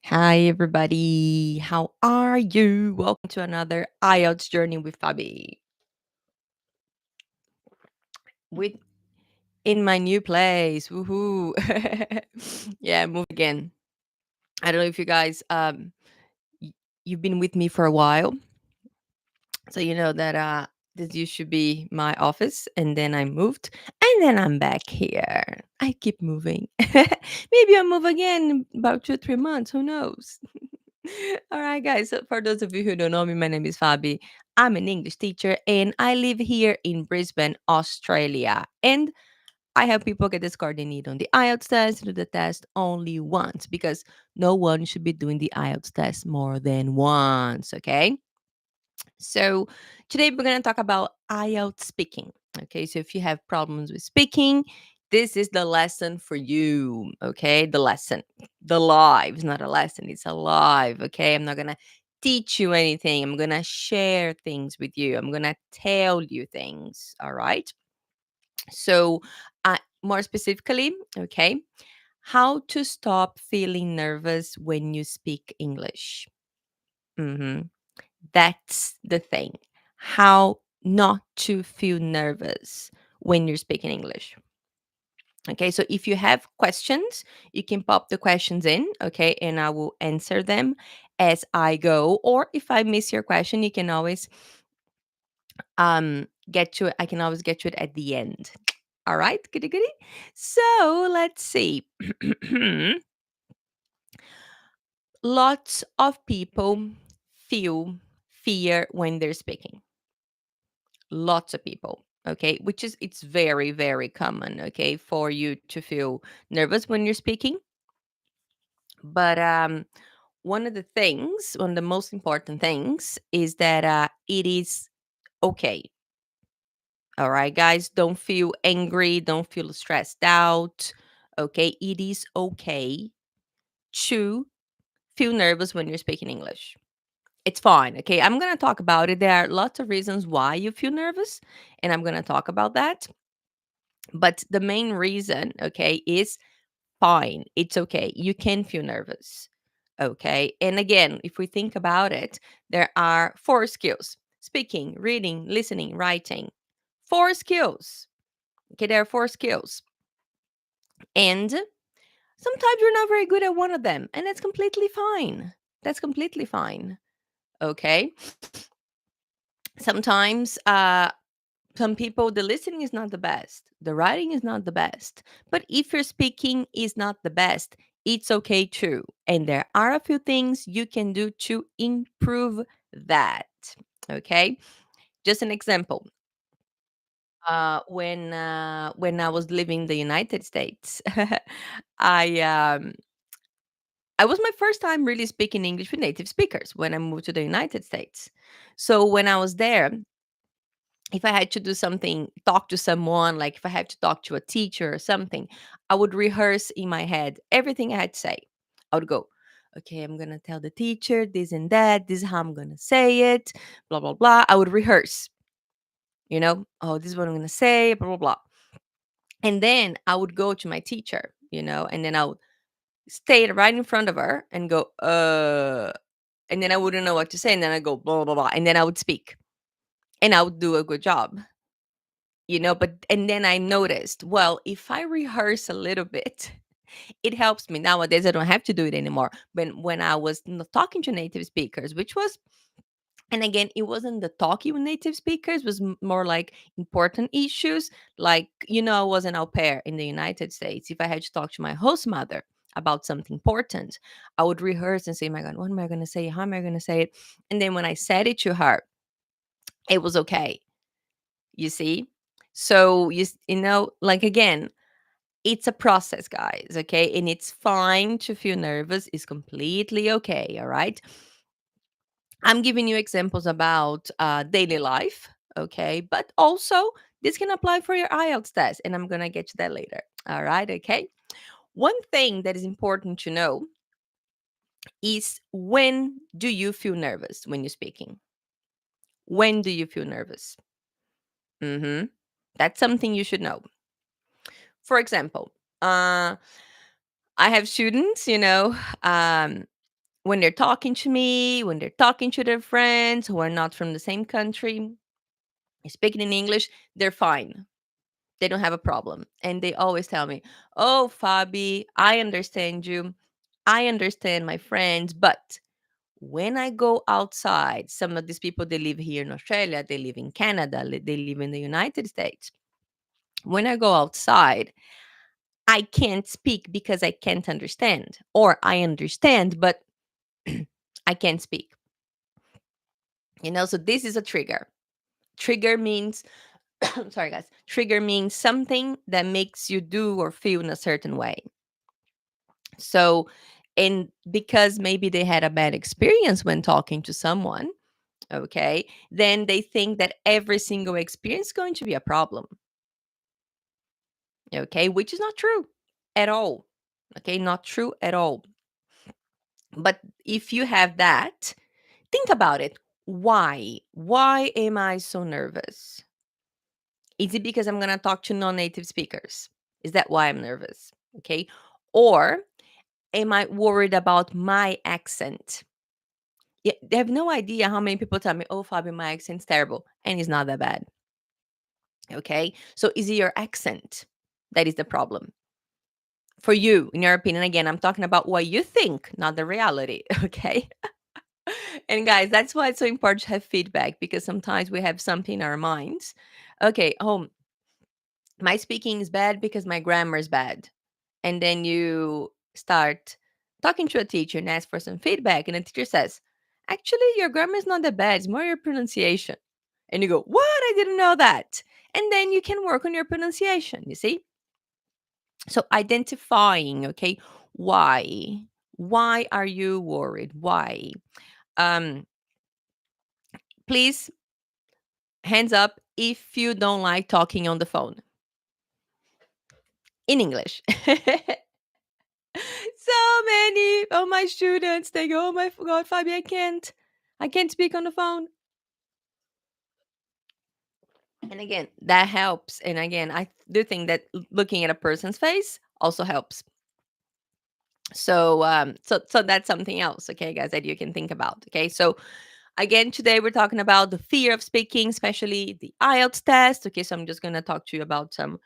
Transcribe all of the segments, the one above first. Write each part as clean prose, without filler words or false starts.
Hi, everybody. How are you? Welcome to another IELTS Journey with Fabi. With in my new place. Woohoo. Yeah, move again. I don't know if you guys y- you've been with me for a while. So you know that this used to be my office and then I moved and then I'm back here. I keep moving. Maybe I'll move again in about 2 or 3 months. Who knows? All right, guys. So for those of you who don't know me, my name is Fabi. I'm an English teacher and I live here in Brisbane, Australia. And I help people get the score they need on the IELTS test, do the test only once because no one should be doing the IELTS test more than once. Okay. So today we're going to talk about IELTS speaking. Okay, so if you have problems with speaking, this is the lesson for you. Okay, the lesson, the live. It's not a lesson, it's a live. Okay, I'm not going to teach you anything. I'm going to share things with you. I'm going to tell you things. All right. So, more specifically, okay, how to stop feeling nervous when you speak English. Mhm. That's the thing. How not to feel nervous when you're speaking English. Okay, so if you have questions, you can pop the questions in, okay, and I will answer them as I go. Or if I miss your question, you can always get to it. I can always get to it at the end. All right, goody goody. So let's see. Lots of people feel fear when they're speaking. Lots of people, okay, which is it's very very common, okay, for you to feel nervous when you're speaking. But one of the most important things is that it is okay. All right, guys, don't feel angry, don't feel stressed out. Okay, it is okay to feel nervous when you're speaking English. It's fine. Okay, I'm gonna talk about it. There are lots of reasons why you feel nervous, and I'm gonna talk about that. But the main reason, okay, is fine. It's okay. You can feel nervous. Okay. And again, if we think about it, there are four skills: speaking, reading, listening, writing. Four skills. Okay. There are four skills. And sometimes you're not very good at one of them. And that's completely fine. That's completely fine. Okay. Sometimes some people, the listening is not the best, the writing is not the best, but if your speaking is not the best, it's okay too, and there are a few things you can do to improve that. Okay, just an example. When I was living in the United States, i um I was my first time really speaking English with native speakers when I moved to the United States. So when I was there, if I had to do something, talk to someone, like if I had to talk to a teacher or something, I would rehearse in my head everything I had to say. I would go, okay, I'm going to tell the teacher this and that. This is how I'm going to say it, blah, blah, blah. I would rehearse, oh, this is what I'm going to say, blah, blah, blah. And then I would go to my teacher, and then I would stay right in front of her and go, and then I wouldn't know what to say. And then I go, blah, blah, blah. And then I would speak and I would do a good job. But and then I noticed, well, if I rehearse a little bit, it helps me. Nowadays I don't have to do it anymore. But when I was talking to native speakers, which was, and again, it wasn't the talking with native speakers, was more like important issues, like, I was an au pair in the United States. If I had to talk to my host mother about something important, I would rehearse and say, my God, what am I going to say, how am I going to say it? And then when I said it to her, it was okay. You see? So like, again, it's a process, guys, okay? And it's fine to feel nervous. It's completely okay, all right? I'm giving you examples about daily life, okay? But also, this can apply for your IELTS test, and I'm going to get to that later, all right? Okay? One thing that is important to know is, when do you feel nervous when you're speaking? When do you feel nervous? Mm-hmm. That's something you should know. For example, I have students, um, when they're talking to me, when they're talking to their friends who are not from the same country, speaking in English, they're fine. They don't have a problem. And they always tell me, "Oh, Fabi, I understand you. I understand my friends, but when I go outside, some of these people, they live here in Australia, they live in Canada, they live in the United States. When I go outside, I can't speak because I can't understand, or I understand, but I can't speak." So this is a trigger. Trigger means, sorry guys, trigger means something that makes you do or feel in a certain way. So, and because maybe they had a bad experience when talking to someone, okay, then they think that every single experience is going to be a problem, okay, which is not true at all. Okay, not true at all. But if you have that, think about it. Why? Why am I so nervous? Is it because I'm going to talk to non native speakers? Is that why I'm nervous? Okay. Or am I worried about my accent? Yeah, they have no idea how many people tell me, "Oh, Fabio, my accent's terrible." And it's not that bad. Okay. So is it your accent that is the problem? For you, in your opinion, again, I'm talking about what you think, not the reality. Okay. And guys, that's why it's so important to have feedback, because sometimes we have something in our minds. Okay. Oh, my speaking is bad because my grammar is bad. And then you start talking to a teacher and ask for some feedback. And the teacher says, "Actually, your grammar is not that bad. It's more your pronunciation." And you go, "What? I didn't know that." And then you can work on your pronunciation, you see? So identifying, okay, why? Why are you worried? Why? Um, Please, hands up if you don't like talking on the phone in English. So many of my students, they go, "Oh my God, Fabi, I can't speak on the phone." And again, that helps. And again, I do think that looking at a person's face also helps. So that's something else, okay, guys, that you can think about. Okay, so again, today we're talking about the fear of speaking, especially the IELTS test. Okay, so I'm just gonna talk to you about some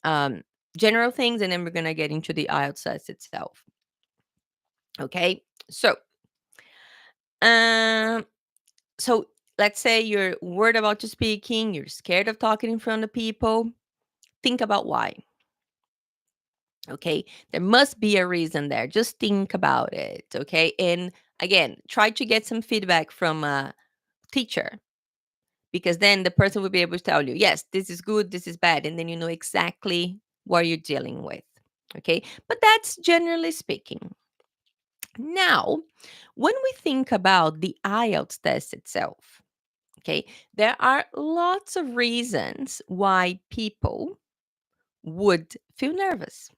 um, general things, and then we're gonna get into the IELTS test itself. Okay, um, so let's say you're worried about to speaking, you're scared of talking in front of people. Think about why. Okay, there must be a reason there. Just think about it. Okay, and again, try to get some feedback from a teacher, because then the person will be able to tell you, yes, this is good, this is bad, and then you know exactly what you're dealing with. Okay, but that's generally speaking. Now, when we think about the IELTS test itself, okay, there are lots of reasons why people would feel nervous.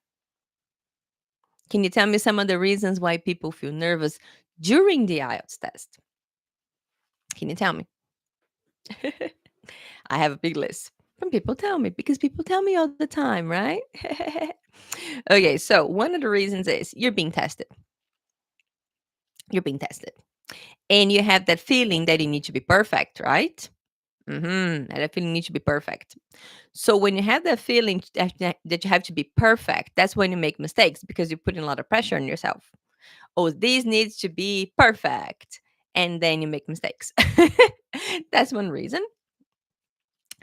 Can you tell me some of the reasons why people feel nervous during the IELTS test? Can you tell me? I have a big list. And people tell me, because people tell me all the time, right? Okay, so one of the reasons is you're being tested. You're being tested. And you have that feeling that you need to be perfect, right? And that feeling needs to be perfect. So when you have that feeling that you have to be perfect, that's when you make mistakes, because you're putting a lot of pressure on yourself. Oh, this needs to be perfect. And then you make mistakes. That's one reason.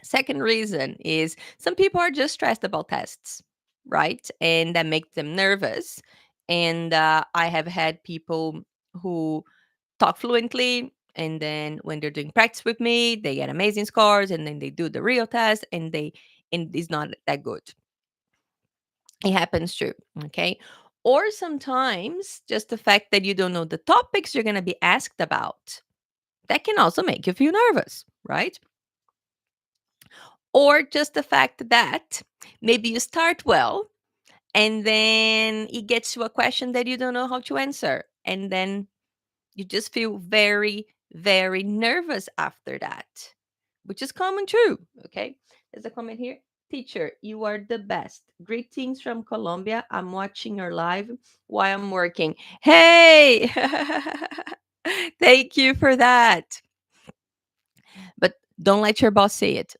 Second reason is some people are just stressed about tests, right? And that makes them nervous. And I have had people who talk fluently, and then when they're doing practice with me, they get amazing scores, and then they do the real test, and it's not that good. It happens too. Okay. Or sometimes just the fact that you don't know the topics you're going to be asked about, that can also make you feel nervous, right? Or just the fact that maybe you start well, and then it gets to a question that you don't know how to answer. And then you just feel very, very nervous after that, which is common too. Okay. There's a comment here. Teacher, you are the best. Greetings from Colombia. I'm watching your live while I'm working. Hey! Thank you for that. But don't let your boss see it.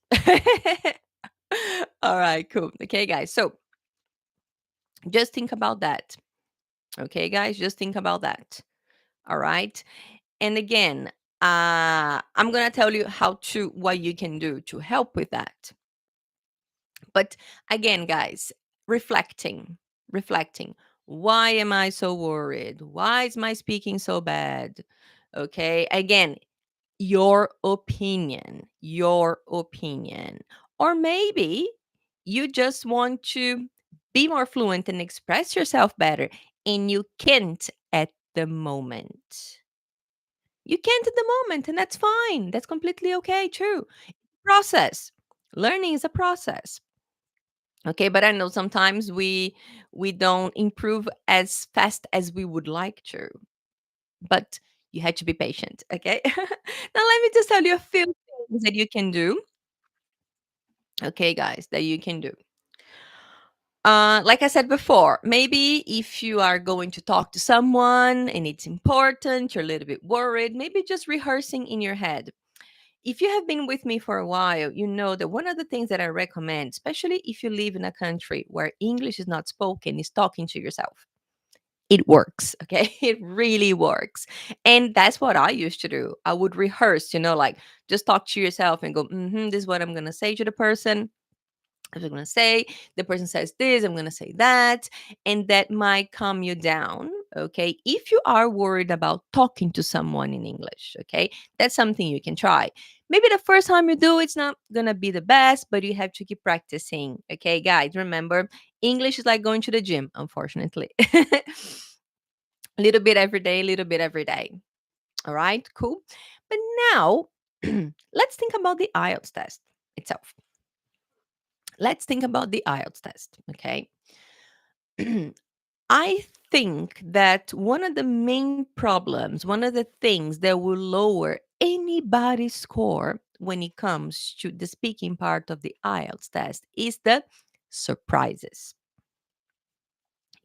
All right, cool. Okay, guys. So just think about that. Okay, guys, just think about that. All right. And again, I'm gonna tell you what you can do to help with that. But again, guys, reflecting, reflecting. Why am I so worried? Why is my speaking so bad? Okay. Again, your opinion. Or maybe you just want to be more fluent and express yourself better, and you can't at the moment. You can't at the moment, and that's fine. That's completely okay, too. Process. Learning is a process. Okay, but I know sometimes we don't improve as fast as we would like to. But you had to be patient, okay? Now let me just tell you a few things that you can do. Okay, guys, that you can do. Like I said before, maybe if you are going to talk to someone and it's important, you're a little bit worried, maybe just rehearsing in your head. If you have been with me for a while, you know that one of the things that I recommend, especially if you live in a country where English is not spoken, is talking to yourself. It works, okay? It really works. And that's what I used to do. I would rehearse, like just talk to yourself and go, this is what I'm going to say to the person. I'm going to say, the person says this, I'm going to say that. And that might calm you down, okay? If you are worried about talking to someone in English, okay? That's something you can try. Maybe the first time you do, it's not going to be the best, but you have to keep practicing, okay? Guys, remember, English is like going to the gym, unfortunately. Little bit every day, little bit every day. All right, cool. But now, let's think about the IELTS test itself. Let's think about the IELTS test, okay? I think that one of the main problems, one of the things that will lower anybody's score when it comes to the speaking part of the IELTS test is the surprises.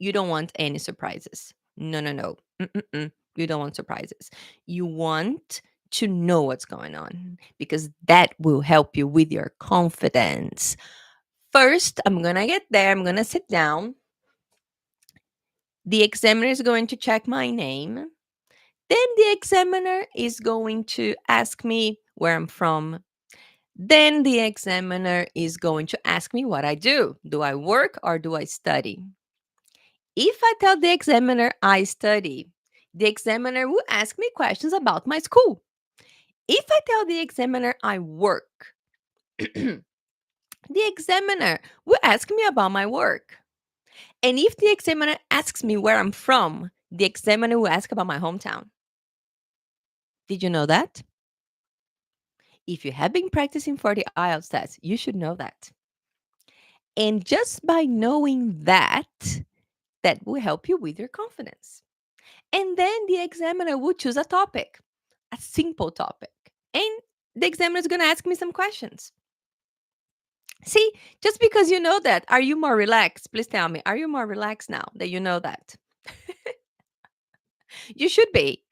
You don't want any surprises. No, no, no. Mm-mm-mm. You don't want surprises. You want to know what's going on because that will help you with your confidence. First, I'm going to get there. I'm going to sit down. The examiner is going to check my name. Then the examiner is going to ask me where I'm from. Then the examiner is going to ask me what I do. Do I work or do I study? If I tell the examiner I study, the examiner will ask me questions about my school. If I tell the examiner I work, the examiner will ask me about my work. And if the examiner asks me where I'm from, the examiner will ask about my hometown. Did you know that? If you have been practicing for the IELTS test, you should know that. And just by knowing that, that will help you with your confidence. And then the examiner will choose a topic, a simple topic. And the examiner is going to ask me some questions. See, just because you know that, are you more relaxed? Please tell me, are you more relaxed now that you know that? You should be.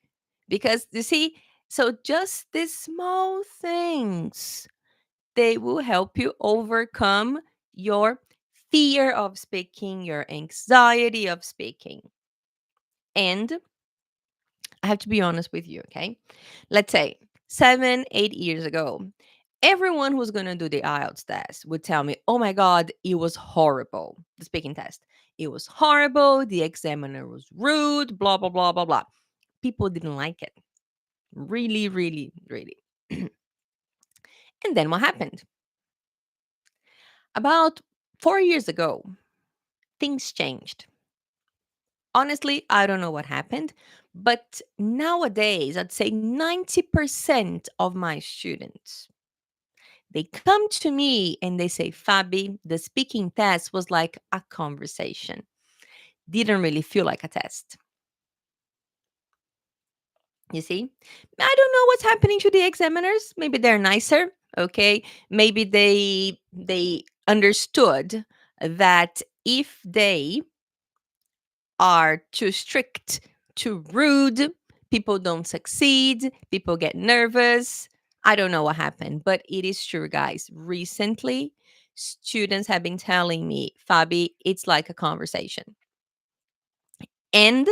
Because you see, so just these small things, they will help you overcome your fear of speaking, your anxiety of speaking. And I have to be honest with you, okay? Let's say 7, 8 years ago, everyone who's going to do the IELTS test would tell me, oh my God, it was horrible. The speaking test. It was horrible. The examiner was rude, blah, blah, blah, blah, blah. People didn't like it. Really, really, really. And then what happened? About 4 years ago, things changed. Honestly, I don't know what happened, but nowadays, I'd say 90% of my students, they come to me and they say, Fabi, the speaking test was like a conversation. Didn't really feel like a test. You see? I don't know what's happening to the examiners. Maybe they're nicer. Okay, maybe they understood that if they are too strict, too rude, people don't succeed, people get nervous. I don't know what happened, but it is true, guys. Recently, students have been telling me, Fabi, it's like a conversation. And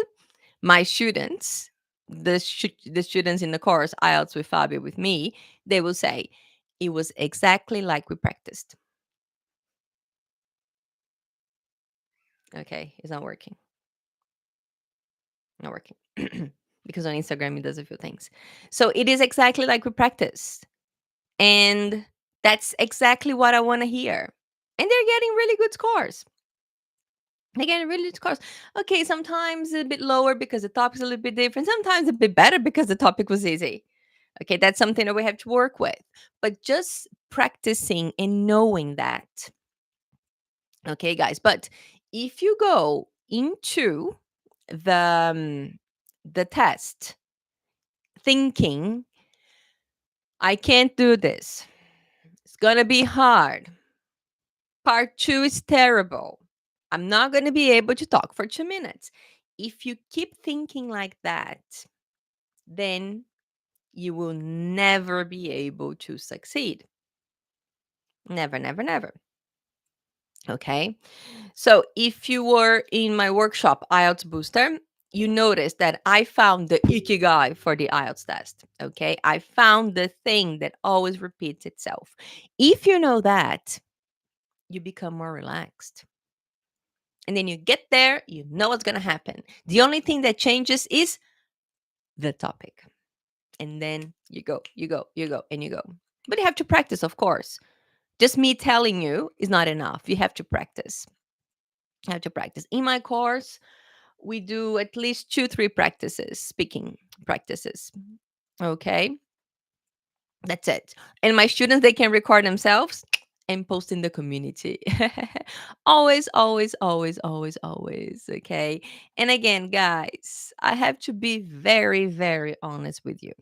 my students, the students in the course IELTS with Fabi with me, they will say it was exactly like we practiced. Okay, it's not working. Not working. Because on Instagram it does a few things. So it is exactly like we practiced. And that's exactly what I want to hear. And they're getting really good scores. They're getting really good scores. Okay, sometimes a bit lower because the topic's a little bit different. Sometimes a bit better because the topic was easy. Okay, that's something that we have to work with. But just practicing and knowing that. Okay, guys. But if you go into the test thinking, I can't do this. It's going to be hard. Part 2 is terrible. I'm not going to be able to talk for 2 minutes. If you keep thinking like that, then you will never be able to succeed. Never, never, never. Okay. So if you were in my workshop, IELTS Booster, you notice that I found the ikigai for the IELTS test. Okay. I found the thing that always repeats itself. If you know that, you become more relaxed. And then you get there, you know what's going to happen. The only thing that changes is the topic. And then you go, you go, you go, and you go. But you have to practice, of course. Just me telling you is not enough. You have to practice. You have to practice. In my course, we do at least 2, 3 practices, speaking practices. Okay. That's it. And my students, they can record themselves and post in the community. Always, always, always, always, always. Okay. And again, guys, I have to be very, very honest with you.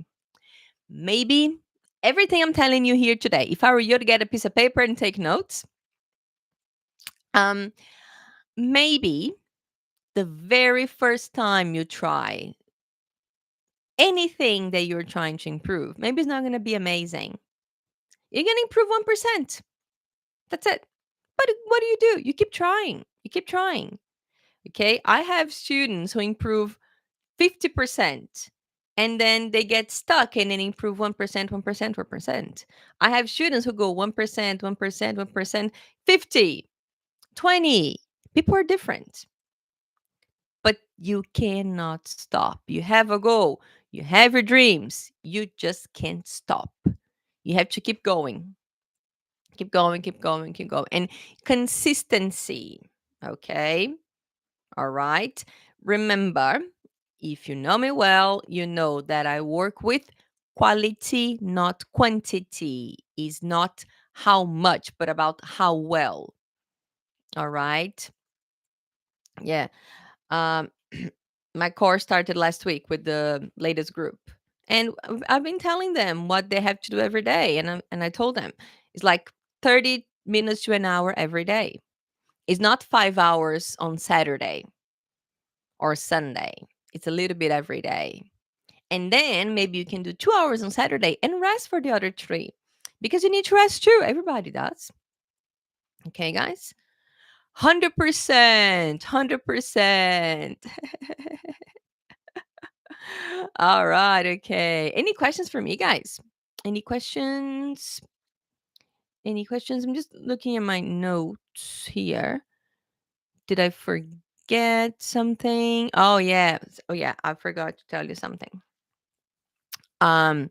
Maybe everything I'm telling you here today, if I were you to get a piece of paper and take notes, um, maybe the very first time you try anything that you're trying to improve, maybe it's not going to be amazing. You're going to improve 1%. That's it. But what do? You keep trying. You keep trying. Okay. I have students who improve 50% and then they get stuck and then improve 1%, 1%, 1%. I have students who go 1%, 1%, 1%, 50, 20. People are different, but you cannot stop. You have a goal, you have your dreams. You just can't stop. You have to keep going. Keep going, keep going, keep going. And consistency. Okay. All right. Remember, if you know me well, you know that I work with quality, not quantity. Is not how much, but about how well. All right. Yeah. Um, my course started last week with the latest group. And I've been telling them what they have to do every day. And I told them it's like 30 minutes to an hour every day. It's not 5 hours on Saturday or Sunday. It's a little bit every day. And then maybe you can do 2 hours on Saturday and rest for the other three because you need to rest too. Everybody does. Okay, guys? 100%. 100%. All right. Okay. Any questions for me, guys? Any questions? Any questions? I'm just looking at my notes here. Did I forget something? Oh, yeah. Oh, yeah. I forgot to tell you something. Um,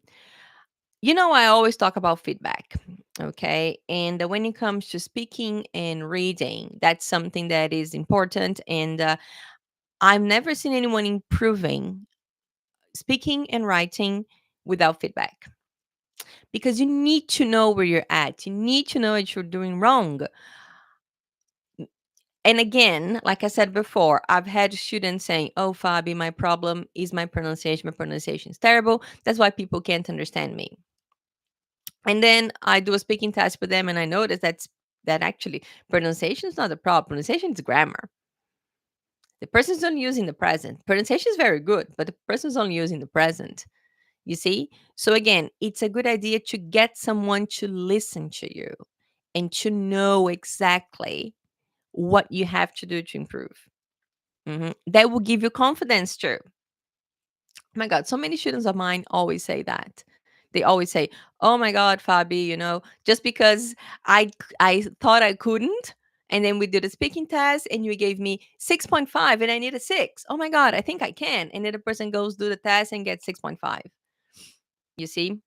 I always talk about feedback. Okay. And when it comes to speaking and reading, that's something that is important. And I've never seen anyone improving speaking and writing without feedback because you need to know where you're at. You need to know what you're doing wrong. And again, like I said before, I've had students saying, "Oh, Fabi, my problem is my pronunciation. My pronunciation is terrible. That's why people can't understand me." And then I do a speaking test with them, and I notice that actually pronunciation is not the problem. Pronunciation is grammar. The person's only using the present. Pronunciation is very good, but the person's only using the present. You see? So again, it's a good idea to get someone to listen to you and to know exactly what you have to do to improve. That will give you confidence too. Oh my God, so many students of mine always say that. They always say, "Oh my God, Fabi, just because I thought I couldn't, and then we did a speaking test, and you gave me 6.5, and I need a 6. Oh my God, I think I can." And then the person goes do the test and gets 6.5. You see,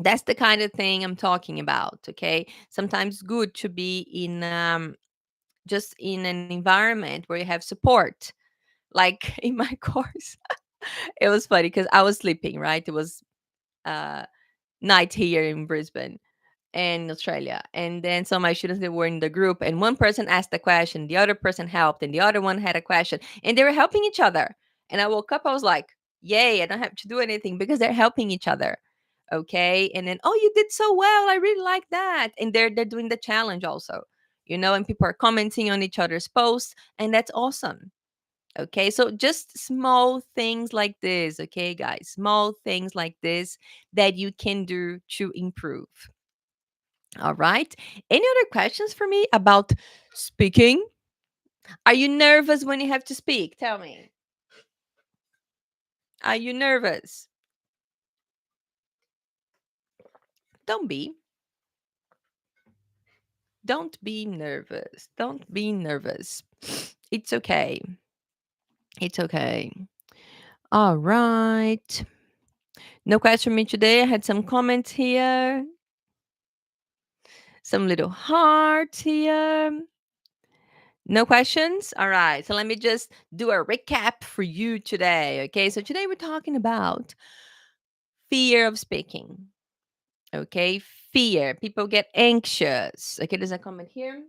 that's the kind of thing I'm talking about. Okay, sometimes good to be in just in an environment where you have support. Like in my course, it was funny because I was sleeping. Right, it was uh night here in Brisbane and Australia. And then some of my students, they were in the group, and one person asked a question, the other person helped, and the other one had a question, and they were helping each other. And I woke up, I was like, yay, I don't have to do anything because they're helping each other. Okay. And then, oh, you did so well. I really like that. And they're doing the challenge also, and people are commenting on each other's posts, and that's awesome. Okay, so just small things like this, okay, guys, small things like this that you can do to improve. All right. Any other questions for me about speaking? Are you nervous when you have to speak? Tell me. Are you nervous? Don't be. Don't be nervous. Don't be nervous. It's okay. It's okay. All right. No question for me today. I had some comments here, some little hearts here. No questions? All right. So let me just do a recap for you today. Okay. So today we're talking about fear of speaking. Okay. Fear. People get anxious. Okay. There's a comment here.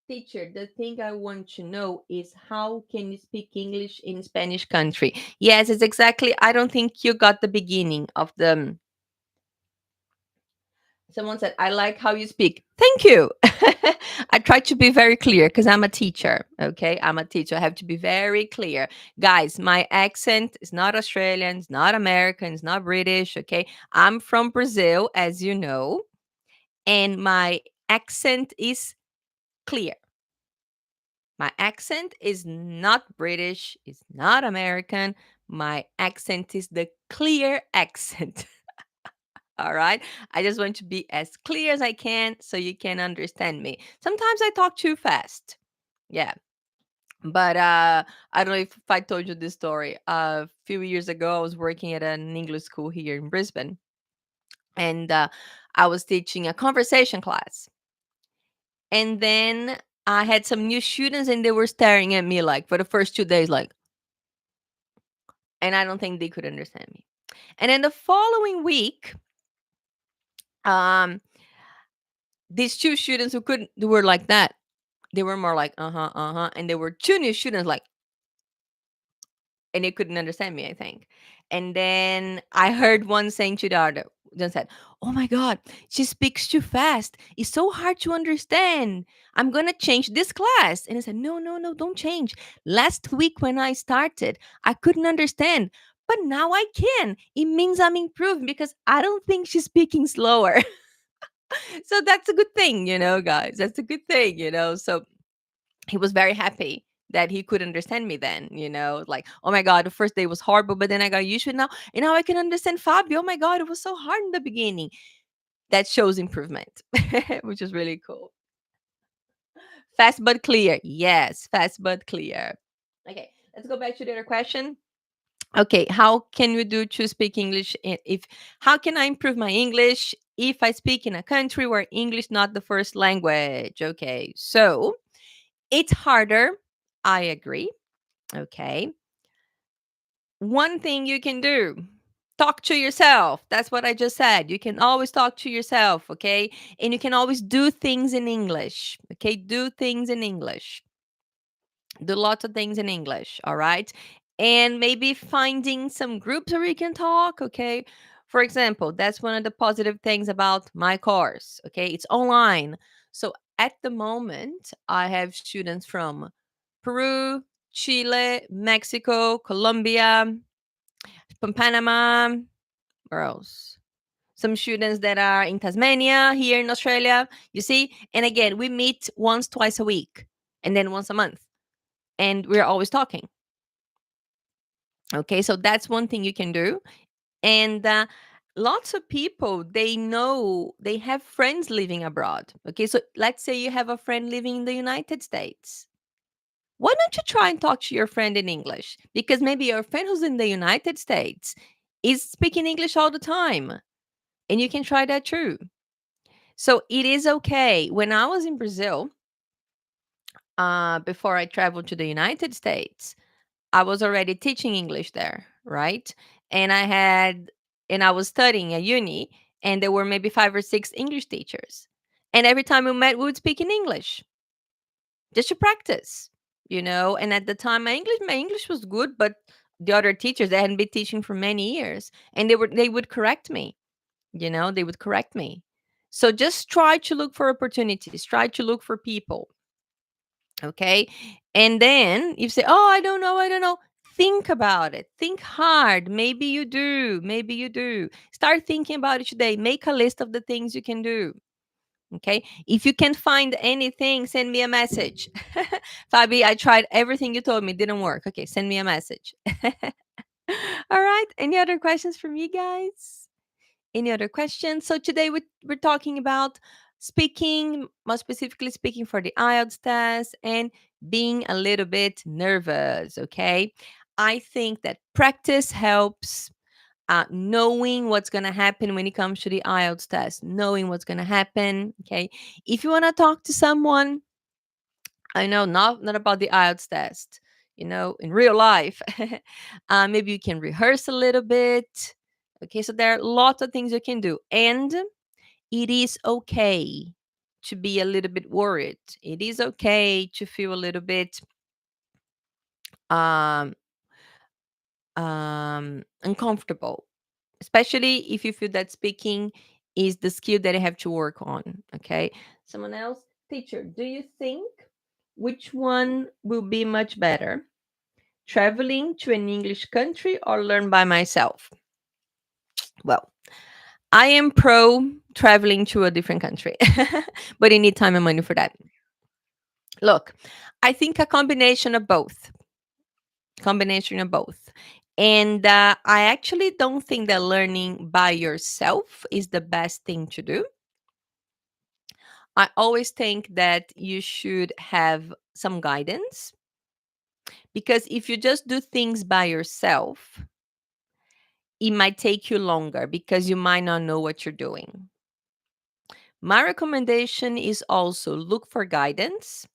Teacher, the thing I want to know is how can you speak English in Spanish country? Yes, it's exactly. I don't think you got the beginning of the. Someone said, I like how you speak. Thank you. I try to be very clear because I'm a teacher. Okay. I'm a teacher. I have to be very clear. Guys, my accent is not Australian, it's not American, it's not British. Okay. I'm from Brazil, as you know, and my accent is clear. My accent is not British, it's not American. My accent is the clear accent. All right. I just want to be as clear as I can so you can understand me. Sometimes I talk too fast. Yeah. But I don't know if I told you this story. A few years ago, I was working at an English school here in Brisbane, and I was teaching a conversation class. And then I had some new students, and they were staring at me like for the first 2 days, like, and I don't think they could understand me. And then the following week, um, these two students who couldn't, they were like that. They were more like, uh-huh, uh-huh. And there were two new students like, and they couldn't understand me, I think. And then I heard one saying to the other, then said, oh my God, she speaks too fast. It's so hard to understand. I'm gonna change this class. And I said, no, no, no, don't change. Last week when I started, I couldn't understand. But now I can. It means I'm improving because I don't think she's speaking slower. So that's a good thing, guys. That's a good thing. So he was very happy that he could understand me then, like, oh my God, the first day was horrible, but then I got used to it now. And now I can understand Fabio. Oh my God, it was so hard in the beginning. That shows improvement, which is really cool. Fast but clear. Yes, fast but clear. Okay, let's go back to the other question. Okay, how can we do to speak English if how can I improve my English if I speak in a country where English not the first language? Okay, so it's harder. I agree. Okay. One thing you can do, talk to yourself. That's what I just said. You can always talk to yourself. Okay. And you can always do things in English. Okay. Do things in English. Do lots of things in English. All right. And maybe finding some groups where you can talk. Okay. For example, that's one of the positive things about my course. Okay, it's online. So at the moment, I have students from Peru, Chile, Mexico, Colombia, from Panama, where else? Some students that are in Tasmania, here in Australia, you see? And again, we meet once, twice a week, and then once a month. And we're always talking. Okay, so that's one thing you can do. And lots of people, they know they have friends living abroad. Okay, so let's say you have a friend living in the United States. Why don't you try and talk to your friend in English? Because maybe your friend who's in the United States is speaking English all the time, and you can try that too. So it is okay. When I was in Brazil, before I traveled to the United States, I was already teaching English there, right? And I was studying at uni, and there were maybe 5 or 6 English teachers. And every time we met, we would speak in English just to practice, you know. And at the time, my English was good, but the other teachers, they hadn't been teaching for many years, and they would correct me, you know, they would correct me. So just try to look for opportunities, try to look for people. Okay. And then you say, oh, I don't know, I don't know. Think about it. Think hard. Maybe you do. Maybe you do. Start thinking about it today. Make a list of the things you can do. Okay. If you can't find anything, send me a message. Fabi, I tried everything you told me. Didn't work. Okay. Send me a message. All right. Any other questions from you guys? Any other questions? So today we're talking about speaking, more specifically speaking for the IELTS test and being a little bit nervous. Okay. I think that practice helps. Knowing what's going to happen when it comes to the IELTS test, knowing what's going to happen. Okay. If you want to talk to someone, I know not about the IELTS test, you know, in real life. Maybe you can rehearse a little bit. Okay, so there are lots of things you can do. And it is okay to be a little bit worried. It is okay to feel a little bit um, uncomfortable, especially if you feel that speaking is the skill that I have to work on. Okay. Someone else, teacher, do you think which one will be much better? Traveling to an English country or learn by myself? Well, I am pro traveling to a different country, but you need time and money for that. Look, I think a combination of both. Combination of both. And I actually don't think that learning by yourself is the best thing to do. I always think that you should have some guidance, because if you just do things by yourself, it might take you longer because you might not know what you're doing. My recommendation is also look for guidance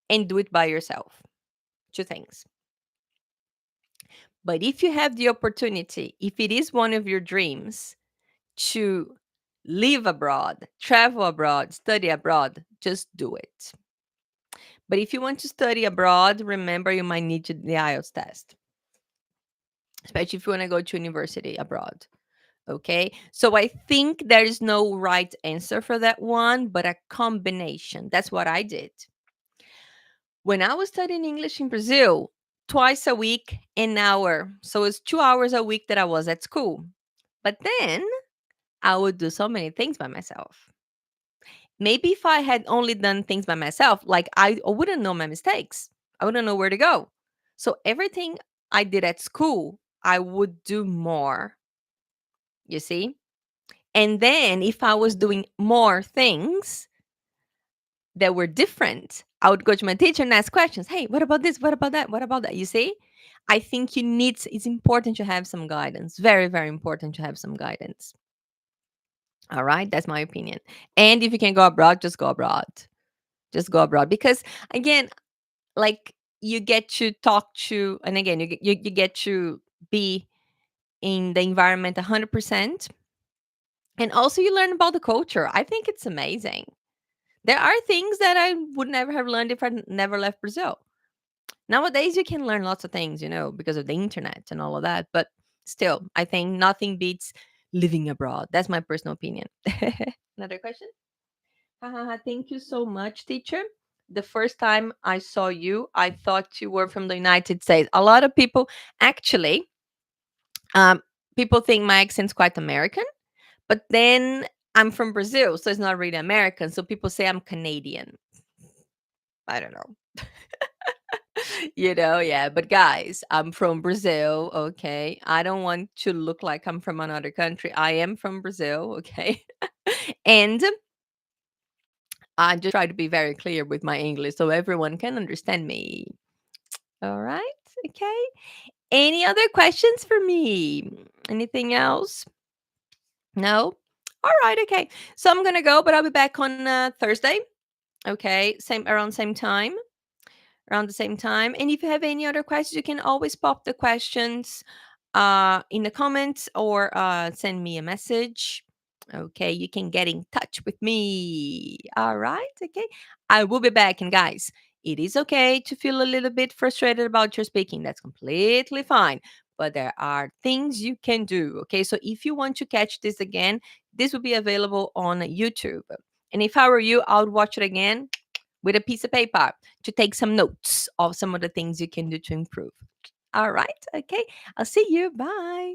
and do it by yourself. Two things. But if you have the opportunity, if it is one of your dreams to live abroad, travel abroad, study abroad, just do it. But if you want to study abroad, remember you might need the IELTS test, especially if you want to go to university abroad. Okay. So I think there is no right answer for that one, but a combination. That's what I did. When I was studying English in Brazil, twice a week, an hour. So it's 2 hours a week that I was at school. But then I would do so many things by myself. Maybe if I had only done things by myself, like I wouldn't know my mistakes. I wouldn't know where to go. So everything I did at school, I would do more, you see? And then if I was doing more things that were different, I would go to my teacher and ask questions. Hey, what about this? What about that? What about that? You see? I think it's important to have some guidance. Very, very important to have some guidance. All right. That's my opinion. And if you can go abroad, just go abroad. Just go abroad. Because again, like you get to talk to, and again, you get to be in the environment 100%. And also you learn about the culture. I think it's amazing. There are things that I would never have learned if I never left Brazil. Nowadays, you can learn lots of things, you know, because of the internet and all of that. But still, I think nothing beats living abroad. That's my personal opinion. Another question? Thank you so much, teacher. The first time I saw you, I thought you were from the United States. A lot of people, actually, um, people think my accent's quite American, but then I'm from Brazil, so it's not really American. So people say I'm Canadian. I don't know. Yeah. But guys, I'm from Brazil, okay? I don't want to look like I'm from another country. I am from Brazil, okay? And I just try to be very clear with my English so everyone can understand me. All right. Okay. Any other questions for me? Anything else? No? All right. Okay. So I'm going to go, but I'll be back on Thursday. Okay. Same around same time. Around the same time. And if you have any other questions, you can always pop the questions in the comments or send me a message. Okay, you can get in touch with me. All right, okay. I will be back. And guys, it is okay to feel a little bit frustrated about your speaking. That's completely fine. But there are things you can do. Okay, so if you want to catch this again, this will be available on YouTube. And if I were you, I would watch it again with a piece of paper to take some notes of some of the things you can do to improve. All right. Okay. I'll see you. Bye.